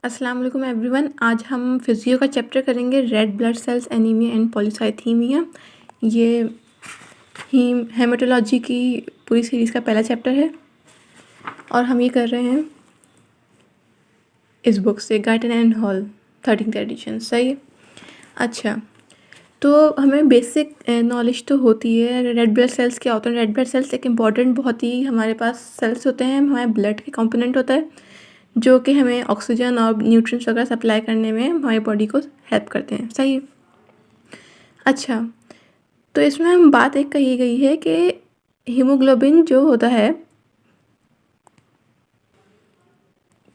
अस्सलाम वालेकुम एवरीवन। आज हम फिजियो का चैप्टर करेंगे, red blood sales, anaemia and polycythaemia. ये हेमाटोलॉजी की पूरी सीरीज़ का पहला चैप्टर है और हम ये कर रहे हैं इस बुक से, गार्टन एंड हॉल 13th एडिशन। सही है। अच्छा, तो हमें बेसिक नॉलेज तो होती है। रेड ब्लड सेल्स क्या होते हैं? रेड ब्लड सेल्स एक इम्पॉर्टेंट, बहुत ही हमारे पास सेल्स होते हैं, हमारे ब्लड के कंपोनेंट होता है जो कि हमें ऑक्सीजन और न्यूट्रिएंट्स वगैरह सप्लाई करने में हमारी बॉडी को हेल्प करते हैं। सही है। अच्छा, तो इसमें हम बात एक कही गई है कि हीमोग्लोबिन जो होता है,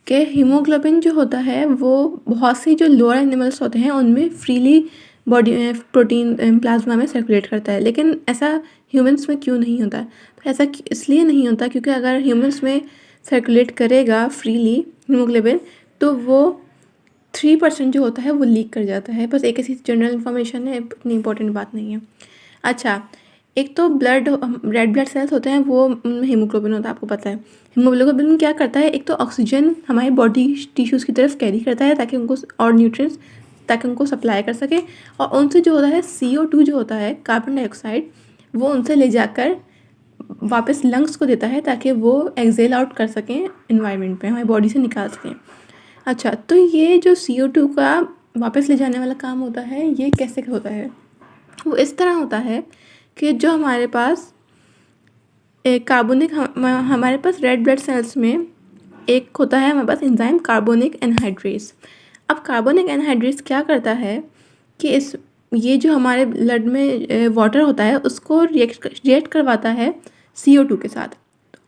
हीमोग्लोबिन जो होता है वो बहुत सी जो लोअर एनिमल्स होते हैं उनमें फ्रीली बॉडी में प्रोटीन प्लाज्मा में सर्कुलेट करता है, लेकिन ऐसा ह्यूमंस में क्यों नहीं होता? तो ऐसा इसलिए नहीं होता क्योंकि अगर ह्यूमंस में सर्कुलेट करेगा फ्रीली हीमोग्लोबिन तो वो 3% जो होता है वो लीक कर जाता है। बस एक ऐसी जनरल इन्फॉर्मेशन है, इतनी इंपॉर्टेंट बात नहीं है। अच्छा, एक तो ब्लड, रेड ब्लड सेल्स होते हैं वो हीमोग्लोबिन होता है, आपको पता है। हीमोग्लोबिन क्या करता है? एक तो ऑक्सीजन हमारे बॉडी टिश्यूज़ की तरफ कैरी करता है ताकि उनको, और न्यूट्रिएंट्स ताकि उनको सप्लाई कर सके, और उनसे जो होता है CO2 जो होता है, कार्बन डाइऑक्साइड, वो उनसे ले जाकर वापस लंग्स को देता है ताकि वो एक्सेल आउट कर सकें इन्वायरमेंट में, हमारी बॉडी से निकाल सकें। अच्छा, तो ये जो CO2 का वापस ले जाने वाला काम होता है, ये कैसे होता है? वो इस तरह होता है कि जो हमारे पास कार्बोनिक, हमारे पास रेड ब्लड सेल्स में एक होता है हमारे पास एंजाइम कार्बोनिक एनहाइड्रेस। अब कार्बोनिक एनहाइड्रेस क्या करता है कि ये जो हमारे ब्लड में वाटर होता है उसको रिएक्ट करवाता है CO2 के साथ,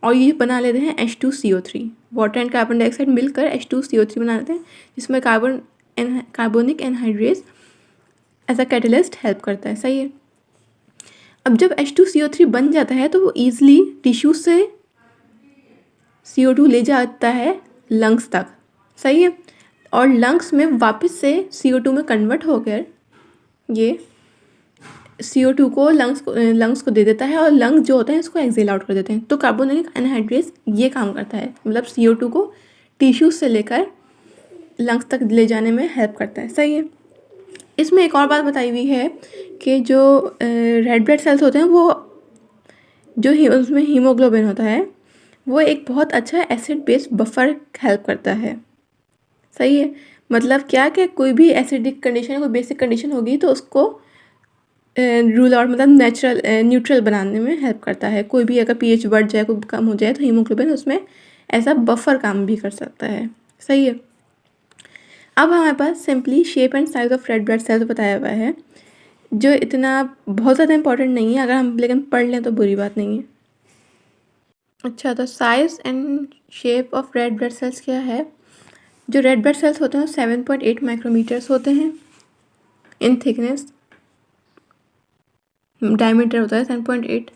और ये बना लेते हैं H2CO3। Water and carbon dioxide मिलकर H2CO3 बना लेते हैं, जिसमें carbonic anhydrase as a catalyst help करता है। सही है। अब जब H2CO3 बन जाता है तो वो ईजिली टिश्यू से CO2 ले जाता है लंग्स तक। सही है। और लंग्स में वापस से CO2 में कन्वर्ट होकर ये CO2 को लंग्स को दे देता है, और लंग्स जो होते हैं इसको एक्सेल आउट कर देते हैं। तो कार्बोनिक एनहाइड्रेस ये काम करता है, मतलब CO2 को टिश्यू से लेकर लंग्स तक ले जाने में हेल्प करता है। सही है। इसमें एक और बात बताई हुई है कि जो रेड ब्लड सेल्स होते हैं वो जो उसमें हीमोग्लोबिन होता है वो एक बहुत अच्छा एसिड बेस बफर हेल्प करता है। सही है। मतलब क्या कि कोई भी एसिडिक कंडीशन, कोई बेसिक कंडीशन होगी तो उसको रूल आउट, मतलब न्यूट्रल बनाने में हेल्प करता है। कोई भी अगर pH बढ़ जाए, कोई कम हो जाए, तो हीमोग्लोबिन उसमें ऐसा बफर काम भी कर सकता है। सही है। अब हमारे पास simply shape and size of red blood cells बताया हुआ है, जो इतना बहुत ज़्यादा इंपॉर्टेंट नहीं है, अगर हम लेकिन पढ़ लें तो बुरी बात नहीं है। अच्छा, तो size and shape of red blood sales क्या है? जो रेड ब्लड सेल्स होते हैं 7.8 माइक्रोमीटर्स होते हैं इन थिकनेस। डायमीटर होता है 7.8।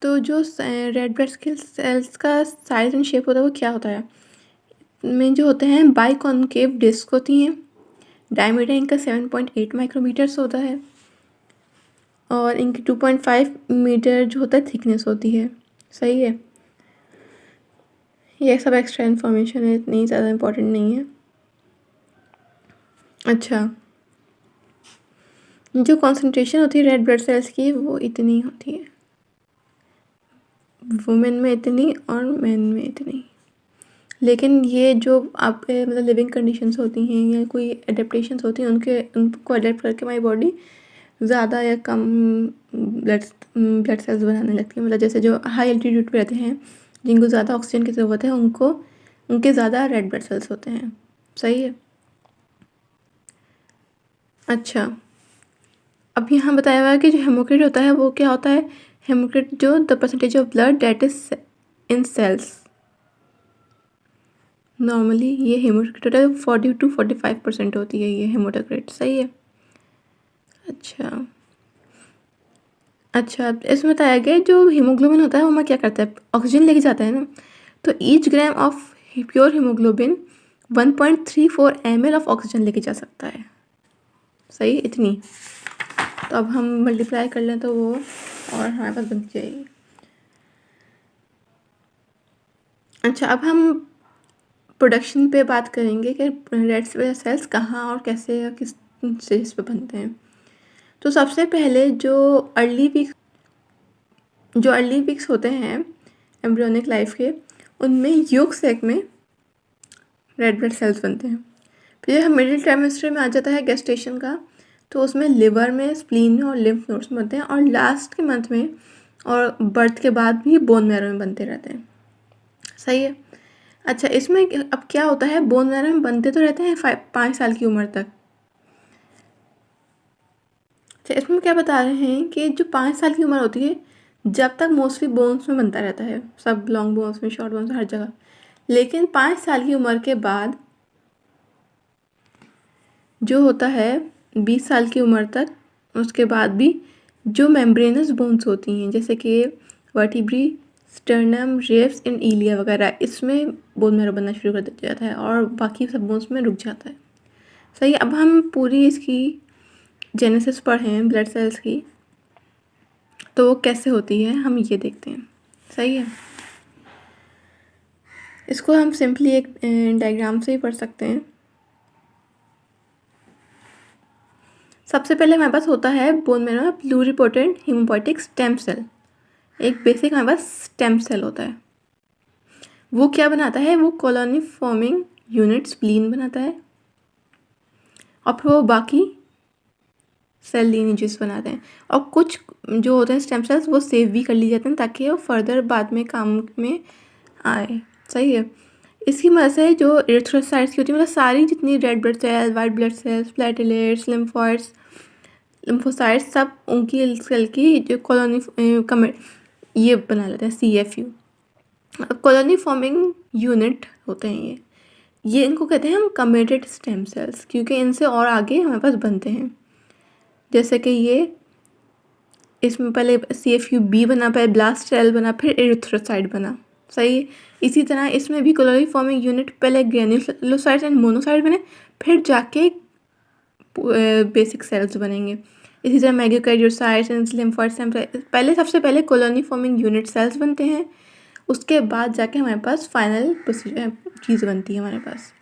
तो जो रेड ब्लड सेल्स का साइज एंड शेप होता है वो क्या होता है? में जो होते हैं बाइकॉन्केव डिस्क होती हैं। डायमीटर इनका 7.8 माइक्रोमीटर्स होता है, और इनकी 2.5 मीटर जो होता है थिकनेस होती है। सही है। ये सब एक्स्ट्रा इन्फॉर्मेशन है, इतनी ज़्यादा इम्पोर्टेंट नहीं है। अच्छा, जो कॉन्सेंट्रेशन होती है रेड ब्लड सेल्स की वो इतनी होती है, वुमेन में इतनी और मेन में इतनी। लेकिन ये जो आपके मतलब लिविंग कंडीशंस होती हैं या कोई एडेप्टेशंस होती हैं, उनको अडेप्ट करके हमारी बॉडी ज़्यादा या कम ब्लड सेल्स बनाने लगती है। मतलब जैसे जो हाई एल्टीट्यूड पे रहते हैं, जिनको ज़्यादा ऑक्सीजन की ज़रूरत है, उनके ज़्यादा रेड ब्लड सेल्स होते हैं। सही है। अच्छा, अब यहाँ बताया हुआ है कि जो हेमोक्रिट होता है वो क्या होता है? हेमोक्रिट जो the percentage of blood that is in cells. Normally ये हेमोक्रिट 40 to 45% होती है, ये हेमोटोक्रिट। सही है। अच्छा, अच्छा, इसमें बताया गया जो हीमोग्लोबिन होता है वो हमें क्या करता है? ऑक्सीजन लेके जाता है ना। तो each gram of pure haemoglobin 1.34 ml of oxygen लेके जा सकता है। सही, इतनी। तो अब हम मल्टीप्लाई कर लें तो वो और हमारे पास बन जाएगी। अच्छा, अब हम प्रोडक्शन पे बात करेंगे कि रेड ब्लड सेल्स कहाँ और कैसे या किस स्टेज पे बनते हैं। तो सबसे पहले जो अर्ली वीक्स होते हैं एम्ब्रियोनिक लाइफ के, उनमें योग सेक में रेड ब्लड सेल्स बनते हैं। फिर हम मिडिल ट्राइमेस्टर में आ जाता है गेस्टेशन का, तो उसमें लिवर में, स्प्लीन में और लिम्फ नोड्स में बनते हैं, और लास्ट के मंथ में और बर्थ के बाद भी बोन मैरो में बनते रहते हैं। सही है। अच्छा, इसमें अब क्या होता है, बोन मैरो में बनते तो रहते हैं 5 साल की उम्र तक। अच्छा, इसमें क्या बता रहे हैं कि जो 5 साल की उम्र होती है, जब तक मोस्टली बोन्स में बनता रहता है, सब लॉन्ग बोन्स में, शॉर्ट बोन्स में, हर जगह। लेकिन 5 साल की उम्र के बाद जो होता है 20 साल की उम्र तक, उसके बाद भी जो मेम्ब्रेनस बोन्स होती हैं, जैसे कि वर्टिब्री, स्टर्नम, रिब्स एंड इलिया वगैरह, इसमें बोन मैरो बनना शुरू कर दिया जाता है और बाकी सब बोन्स में रुक जाता है। सही है। अब हम पूरी इसकी जेनेसिस पढ़ें ब्लड सेल्स की, तो वो कैसे होती है हम ये देखते हैं। सही है। इसको हम सिंपली एक डायग्राम से ही पढ़ सकते हैं। सबसे पहले हमारे पास होता है बोन मैरो में प्लूरिपोटेंट हीमोपोइटिक स्टेम सेल। एक बेसिक हमारे पास स्टेम सेल होता है। वो क्या बनाता है, वो कॉलोनी फॉर्मिंग यूनिट स्प्लीन बनाता है, और फिर वो बाकी सेल लीनेजेस बनाते हैं। और कुछ जो होते हैं स्टेम सेल्स, वो सेव भी कर ली जाते हैं ताकि वो फर्दर बाद में काम में आए। सही है। इसकी मदद से जो इरिथ्रोसाइट्स की होती है, मतलब सारी जितनी red blood cell, white blood cells, platelets, lymphocytes, सब उनकी सेल की जो कॉलोनी ये बना लेते हैं, CFU, कॉलोनी फॉर्मिंग यूनिट होते हैं ये इनको कहते हैं हम कमिटेड स्टेम सेल्स, क्योंकि इनसे और आगे हमारे पास बनते हैं। जैसे कि ये इसमें पहले CFU-B बना, पहले ब्लास्ट सेल बना, फिर एरिथ्रोसाइट बना। सही। इसी तरह इसमें भी कॉलोनी फॉर्मिंग यूनिट पहले ग्रेन्युलोसाइट्स एंड मोनोसाइट बने, फिर जाके बेसिक सेल्स बनेंगे। इसी तरह मेगाकार्डियोसाइट्स एंड लिम्फोसाइट्स, पहले सबसे पहले कॉलोनी फॉर्मिंग यूनिट सेल्स बनते हैं, उसके बाद जाके हमारे पास फाइनल चीज़ बनती है हमारे पास।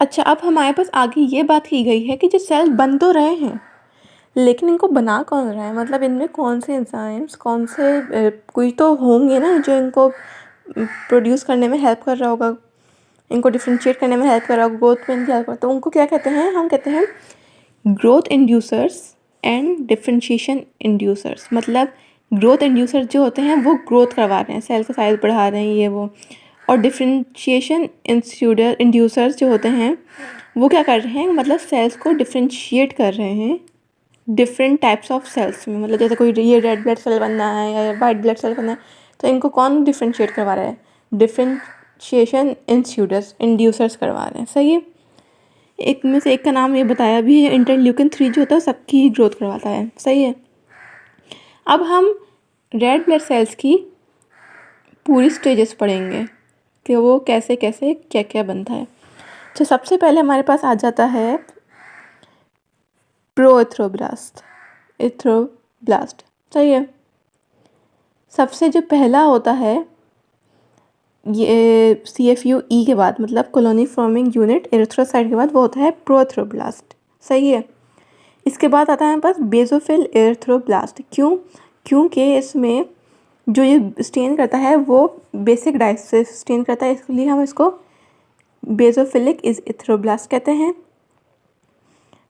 अच्छा, अब हमारे पास आगे ये बात की गई है कि जो सेल बन तो रहे हैं, लेकिन इनको बना कौन रहा है, मतलब इनमें कौन से एंजाइम्स, कौन से कोई तो होंगे ना जो इनको प्रोड्यूस करने में हेल्प कर रहा होगा, इनको डिफ्रेंशिएट करने में हेल्प कर रहा होगा, ग्रोथ में इनकी हेल्प करता है। तो उनको क्या कहते हैं, हम कहते हैं growth inducers and differentiation inducers. मतलब ग्रोथ इंड्यूसर्स जो होते हैं वो ग्रोथ करवा रहे हैं, सेल का साइज बढ़ा रहे हैं, ये वो। और डिफ्रेंशिएशन इंड्यूसर्स जो होते हैं वो क्या कर रहे हैं, मतलब सेल्स को डिफ्रेंशिएट कर रहे हैं डिफरेंट टाइप्स ऑफ सेल्स में। मतलब जैसे कोई ये रेड ब्लड सेल बनना है या वाइट ब्लड सेल बनना है, तो इनको कौन डिफ्रेंशिएट करवा रहा है, डिफ्रेंशिएशन इंड्यूसर्स करवा रहे हैं। सही है। एक में से एक का नाम ये बताया भी है, इंटरल्यूकिन-3 जो होता है सबकी ग्रोथ करवाता है। सही है। अब हम रेड ब्लड सेल्स की पूरी स्टेजेस पढ़ेंगे कि वो कैसे कैसे क्या क्या बनता है। तो सबसे पहले हमारे पास आ जाता है एथ्रोब्लास्ट। सही है। सबसे जो पहला होता है ये CFU-E के बाद, मतलब कॉलोनी फॉर्मिंग यूनिट एरिथ्रोसाइट के बाद, वो होता है प्रोएथ्रोब्लास्ट। सही है। इसके बाद आता है हमारे पास बेसोफिल एरिथ्रोब्लास्ट। क्योंकि इसमें जो ये स्टेन करता है वो बेसिक डाइस से स्टेन करता है, इसलिए हम इसको बेसोफिलिक एरिथ्रोब्लास्ट कहते हैं।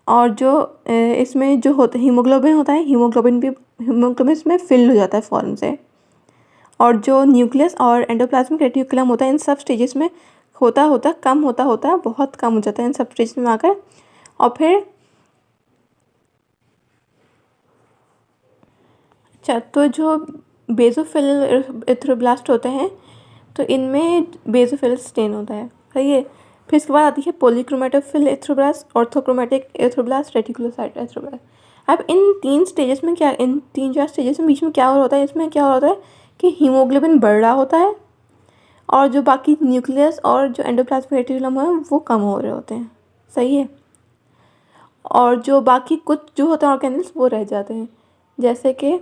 और जो इसमें जो होता है हीमोग्लोबिन होता है, हीमोग्लोबिन इसमें फिल हो जाता है फॉर्म से। और जो न्यूक्लियस और एंडोप्लाज्मिक रेटिकुलम होता है, इन सब स्टेजेस में कम होता बहुत कम हो जाता है इन सब स्टेजेस में आकर। और फिर अच्छा, तो जो बेसोफिल एरिथ्रोब्लास्ट होते हैं, तो इनमें बेसोफिल स्टेन होता है। सही है। फिर इसके बाद आती है पॉलीक्रोमेटोफिल एरिथ्रोब्लास्ट, ऑर्थोक्रोमेटिक एरिथ्रोब्लास्ट, रेटिकुलोसाइट एरिथ्रोब्लास्ट। अब इन 3 स्टेजेस में क्या, इन 3-4 स्टेजेस में बीच में क्या होता है, इसमें क्या होता है कि हीमोग्लोबिन बढ़ रहा होता है, और जो बाकी न्यूक्लियस और जो एंडोप्लाज्मिक रेटिकुलम है वो कम हो रहे होते हैं। सही है। और जो बाकी कुछ जो होते हैं ऑर्गेनल्स वो रह जाते हैं, जैसे कि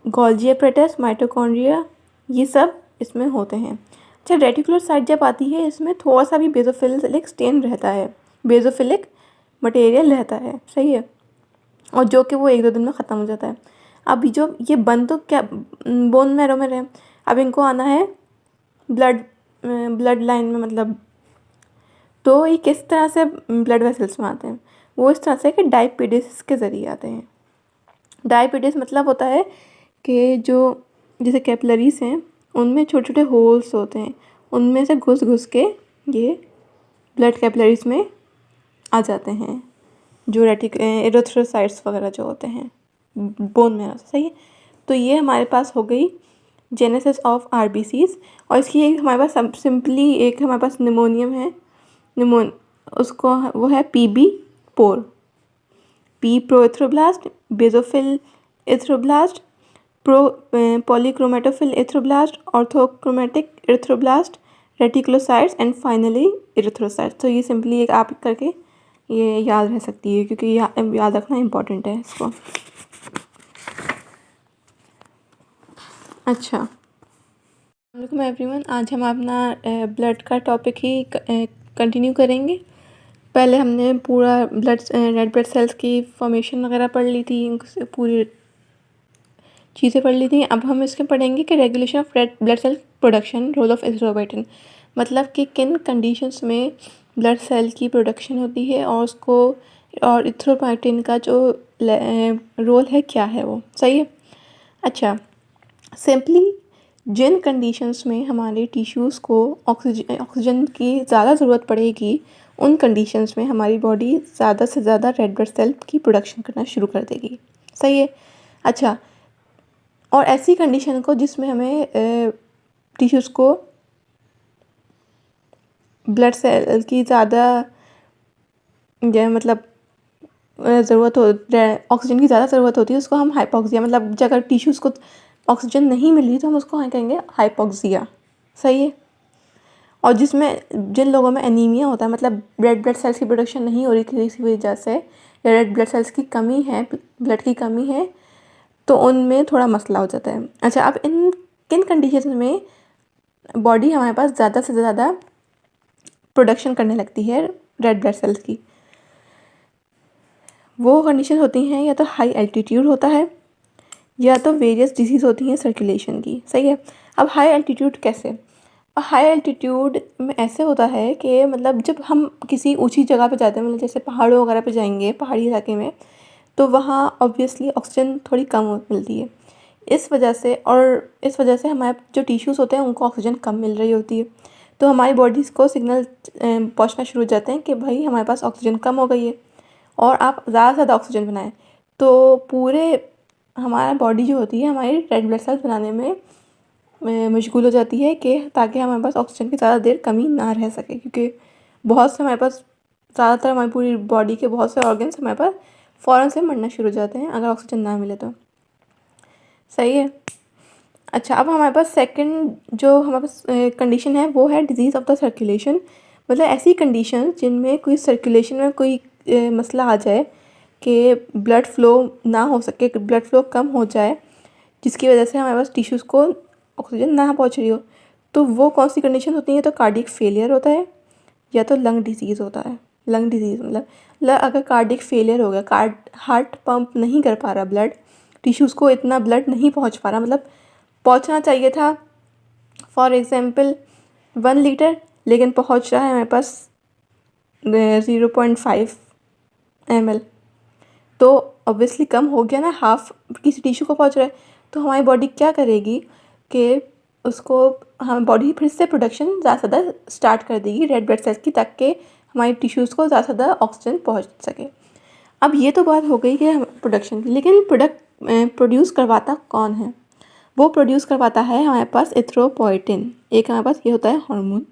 गोल्गी एपरेटस, माइटोकॉन्ड्रिया, ये सब इसमें होते हैं। अच्छा, रेटिकुलोसाइट जब आती है इसमें थोड़ा सा भी बेसोफिलिक स्टेन रहता है, बेसोफिलिक मटेरियल रहता है, सही है, और जो कि वो 1-2 दिन में ख़त्म हो जाता है। अब जो ये बन तो क्या बोन मैरो में रहे, अब इनको आना है ब्लड लाइन में, मतलब तो ये किस तरह से ब्लड वेसल्स में आते हैं, वो इस तरह से कि डायपिडिस के ज़रिए आते हैं। डायपिडिस मतलब होता है कि जो जैसे कैपिलरीज हैं उनमें छोटे छोटे होल्स होते हैं, उनमें से घुस घुस के ये ब्लड कैपिलरीज में आ जाते हैं, जो एरिथ्रोसाइट्स वगैरह जो होते हैं बोन में, सही है। तो ये हमारे पास हो गई जेनेसिस ऑफ आरबीसीज। और इसकी एक हमारे पास सिंपली एक हमारे पास निमोनियम है, उसको वो है पीबी पोर, P proerythroblast, basophil erythroblast, polychromatophil erythroblast, orthochromatic erythroblast, reticulocytes and finally erythrocytes. तो ये सिंपली एक आप करके ये याद रह सकती है, क्योंकि याद रखना इम्पॉर्टेंट है इसको। अच्छा, वालेकुम एवरीवन, आज हम अपना ब्लड का टॉपिक ही कंटिन्यू करेंगे। पहले हमने पूरा रेड ब्लड सेल्स की फॉर्मेशन वगैरह पढ़ ली थी, पूरी चीज़ें पढ़ ली थी। अब हम इसके पढ़ेंगे कि regulation of red blood cell production, role of erythropoietin, मतलब कि किन कंडीशंस में ब्लड सेल की प्रोडक्शन होती है और उसको, और एरिथ्रोपोइटिन का जो रोल है क्या है वो, सही है। अच्छा, सिंपली जिन कंडीशंस में हमारे टिश्यूज़ को ऑक्सीजन की ज़्यादा ज़रूरत पड़ेगी, उन कंडीशंस में हमारी बॉडी ज़्यादा से ज़्यादा रेड ब्लड सेल की प्रोडक्शन करना शुरू कर देगी, सही है। अच्छा, और ऐसी कंडीशन को जिसमें हमें टिश्यूज़ को ब्लड सेल की ज़्यादा मतलब ज़रूरत हो, ऑक्सीजन की ज़्यादा ज़रूरत होती है, उसको हम हाइपोक्सिया, मतलब अगर टिश्यूज़ को ऑक्सीजन नहीं मिल रही तो हम उसको कहेंगे हाइपोक्सिया, सही है। और जिसमें जिन लोगों में एनीमिया होता है, मतलब रेड ब्लड सेल्स की प्रोडक्शन नहीं हो रही थी इसी वजह से, या रेड ब्लड सेल्स की कमी है, ब्लड की कमी है, तो उनमें थोड़ा मसला हो जाता है। अच्छा, अब किन कंडीशन में बॉडी हमारे पास ज़्यादा से ज़्यादा प्रोडक्शन करने लगती है रेड ब्लड सेल्स की, वो कंडीशन होती हैं या तो हाई एल्टीट्यूड होता है, या तो वेरियस डिजीज़ होती हैं सर्कुलेशन की, सही है। अब हाई एल्टीट्यूड कैसे, हाई एल्टीट्यूड में ऐसे होता है कि मतलब जब हम किसी ऊंची जगह पे जाते हैं, मतलब जैसे पहाड़ों वगैरह पे जाएंगे, पहाड़ी इलाके में, तो वहाँ ऑब्वियसली ऑक्सीजन थोड़ी कम मिलती है, इस वजह से हमारे जो टिश्यूज़ होते हैं उनको ऑक्सीजन कम मिल रही होती है, तो हमारी बॉडीज़ को सिग्नल पहुँचना शुरू हो जाते हैं कि भाई हमारे पास ऑक्सीजन कम हो गई है और आप ज़्यादा से ज़्यादा ऑक्सीजन बनाएं। तो पूरे हमारा बॉडी जो होती है हमारी रेड ब्लड सेल्स बनाने में मशगूल हो जाती है, कि ताकि हमारे पास ऑक्सीजन की ज़्यादा देर कमी ना रह सके, क्योंकि बहुत से हमारे पास ज़्यादातर हमारी पूरी बॉडी के बहुत से ऑर्गन्स हमारे पास फ़ौरन से मरना शुरू हो जाते हैं अगर ऑक्सीजन ना मिले तो, सही है। अच्छा, अब हमारे पास सेकंड जो हमारे पास कंडीशन है वो है डिजीज़ ऑफ द सर्कुलेशन, मतलब ऐसी कंडीशन जिनमें कोई सर्कुलेशन में कोई मसला आ जाए कि ब्लड फ्लो ना हो सके, ब्लड फ्लो कम हो जाए, जिसकी वजह से हमारे पास टिश्यूज़ को ऑक्सीजन ना पहुंच रही हो, तो वो कौन सी कंडीशन होती है, तो कार्डियक फेलियर होता है या तो लंग डिजीज़ होता है। लंग डिजीज़ मतलब अगर कार्डियक फेलियर हो गया, हार्ट पंप नहीं कर पा रहा ब्लड, टिश्यूज़ को इतना ब्लड नहीं पहुंच पा रहा, मतलब पहुंचना चाहिए था फॉर एग्जांपल 1 लीटर, लेकिन पहुंच रहा है हमारे पास 0.5 ml, तो ऑब्वियसली कम हो गया ना, हाफ किसी टिश्यू को पहुंच रहा है, तो हमारी बॉडी क्या करेगी कि उसको हम बॉडी फिर से प्रोडक्शन ज़्यादा से ज़्यादा स्टार्ट कर देगी रेड ब्लड सेल्स की, ताकि हमारी टिश्यूज़ को ज़्यादा से ज़्यादा ऑक्सीजन पहुंच सके। अब ये तो बात हो गई कि प्रोडक्शन की, लेकिन प्रोड्यूस करवाता कौन है, वो प्रोड्यूस करवाता है हमारे पास एरिथ्रोपोइटिन, एक हमारे पास ये होता है हार्मोन,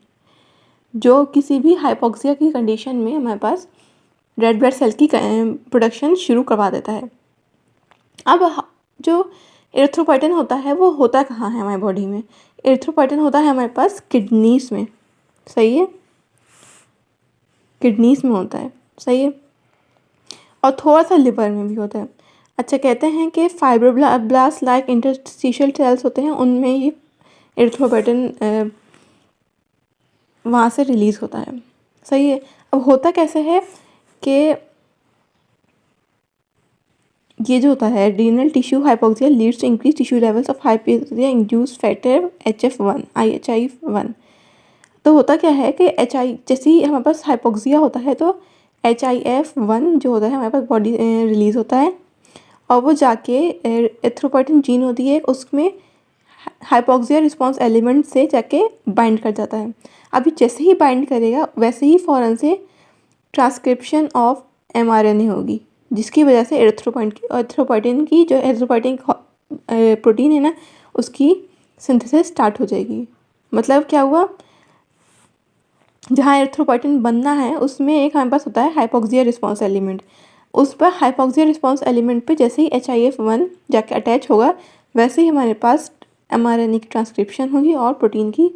जो किसी भी हाइपोक्सिया की कंडीशन में हमारे पास रेड ब्लड सेल की प्रोडक्शन शुरू करवा देता है। अब जो एरिथ्रोपोइटिन होता है वो होता कहाँ है हमारी बॉडी में, एरिथ्रोपोइटिन होता है हमारे पास किडनीज़ में, सही है, किडनीज़ में होता है, सही है, और थोड़ा सा लिवर में भी होता है। अच्छा, कहते हैं कि फाइब्रोब्लास्ट लाइक इंटरस्टिशियल सेल्स होते हैं, उनमें ये एरिथ्रोपोएटिन वहाँ से रिलीज़ होता है। सही है। अब होता कैसे है कि ये जो होता है adrenal tissue hypoxia leads to increase tissue levels of hypoxia induce factor HF1 IHI1। तो होता क्या है कि जैसे ही हमारे पास हाइपोक्सिया होता है तो HIF1 जो होता है हमारे पास बॉडी रिलीज़ होता है और वो जाके एरिथ्रोपोएटिन जीन होती है उसमें हाइपोक्सिया रिस्पॉन्स एलिमेंट से जाके बाइंड कर जाता है। अभी जैसे ही बाइंड करेगा वैसे ही फ़ौरन से ट्रांसक्रिप्शन ऑफ mRNA होगी, जिसकी वजह से एरिथ्रोपोएटिन की जो एरिथ्रोपोएटिन प्रोटीन है ना उसकी सिंथेसिस स्टार्ट हो जाएगी। मतलब क्या हुआ, जहाँ एरिथ्रोपोएटिन बनना है उसमें एक हमारे पास होता है हाइपोक्सिया रिस्पॉन्स एलिमेंट। उस पर हाइपोक्सिया रिस्पॉन्स एलिमेंट पे जैसे ही HIF1 जाके अटैच होगा वैसे ही हमारे पास mRNA की ट्रांसक्रिप्शन होगी और प्रोटीन की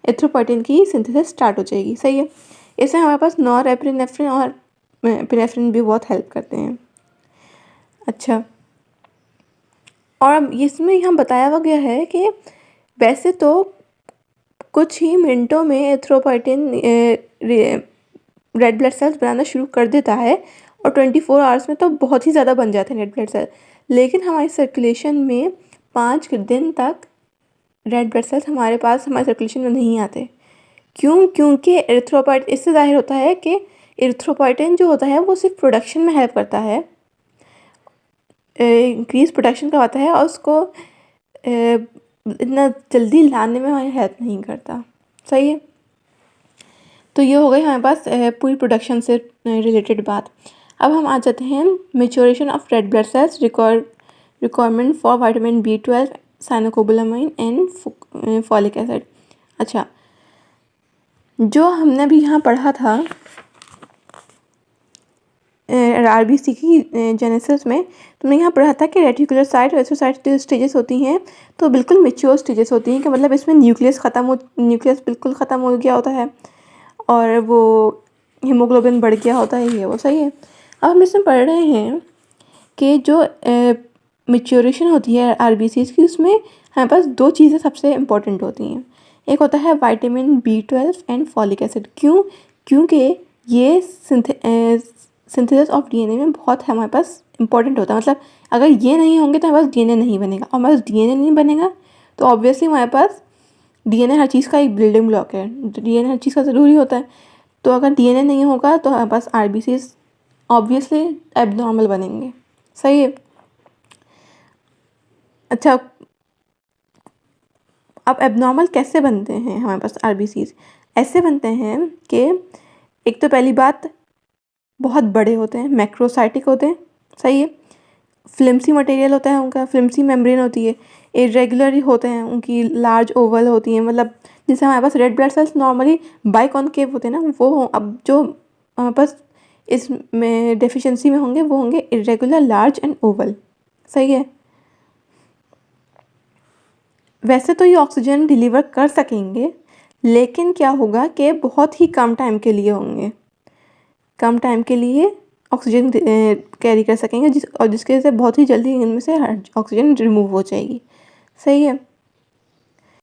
एरिथ्रोपोएटिन की सिंथेसिस स्टार्ट हो जाएगी। सही है। इसमें हमारे पास नॉरएपिनेफ्रिन और एपिनेफ्रिन भी बहुत हेल्प करते हैं। अच्छा, और अब इसमें यहाँ बताया गया है कि वैसे तो कुछ ही मिनटों में एरिथ्रोपोएटिन रेड ब्लड सेल्स बनाना शुरू कर देता है और 24 आवर्स में तो बहुत ही ज़्यादा बन जाते हैं रेड ब्लड सेल। लेकिन हमारी सर्कुलेशन में 5 दिन तक रेड ब्लड सेल्स हमारे सर्कुलेशन में नहीं आते। क्यों? क्योंकि एरिथ्रोपोएटिन, इससे जाहिर होता है कि एरिथ्रोपोएटिन जो होता है वो सिर्फ प्रोडक्शन में हेल्प करता है, इंक्रीज प्रोडक्शन करवाता है और उसको इतना जल्दी लाने में हमारी हेल्प नहीं करता। सही है। तो ये हो गई हमारे पास पूरी प्रोडक्शन से रिलेटेड बात। अब हम आ जाते हैं maturation of red blood sales, requirement for vitamin B12, साइनोकोबालामाइन and folic acid. अच्छा, जो हमने अभी यहाँ पढ़ा था RBC की जेनेसिस में, तुमने यहाँ पढ़ा था कि रेटिकुलोसाइट एरिथ्रोसाइट स्टेजेस होती हैं तो बिल्कुल मेच्योर स्टेजेस होती हैं कि मतलब इसमें न्यूक्लियस बिल्कुल ख़त्म हो गया होता है और वो हीमोग्लोबिन बढ़ गया होता है, ये वो। सही है। अब हम इसमें पढ़ रहे हैं कि जो मेच्योरेशन होती है RBCs की, उसमें हमारे पास 2 चीज़ें सबसे इम्पोर्टेंट होती हैं। एक होता है vitamin B12 and folic acid. क्यों? क्योंकि ये सिंथेसिस ऑफ DNA में बहुत हमारे पास इम्पोर्टेंट होता है। मतलब अगर ये नहीं होंगे तो हमारे पास DNA नहीं बनेगा और हमारे पास DNA नहीं बनेगा तो ऑब्वियसली हमारे पास DNA हर चीज़ का एक बिल्डिंग ब्लॉक है, DNA हर चीज़ का ज़रूरी होता है। तो अगर DNA नहीं होगा तो हमारे पास RBCs ऑब्वियसली एबनॉर्मल बनेंगे। सही है। अच्छा, अब एबनॉर्मल कैसे बनते हैं हमारे पास RBCs? ऐसे बनते हैं कि एक तो पहली बात बहुत बड़े होते हैं, मैक्रोसाइटिक होते हैं। सही है। फ्लिम्सी मटेरियल होता है उनका, फ्लिम्सी मेम्ब्रेन होती है, इरेगुलर होते हैं, उनकी लार्ज ओवल होती हैं। मतलब जैसे हमारे पास red blood cells normally biconcave होते हैं ना, वो अब जो हमारे पास इसमें डेफिशिएंसी में होंगे वो होंगे इरेगुलर, लार्ज एंड ओवल। सही है। वैसे तो ये ऑक्सीजन डिलीवर कर सकेंगे लेकिन क्या होगा कि बहुत ही कम टाइम के लिए होंगे, कम टाइम के लिए ऑक्सीजन कैरी कर सकेंगे और जिसकी वजह से बहुत ही जल्दी इनमें से ऑक्सीजन रिमूव हो जाएगी। सही है।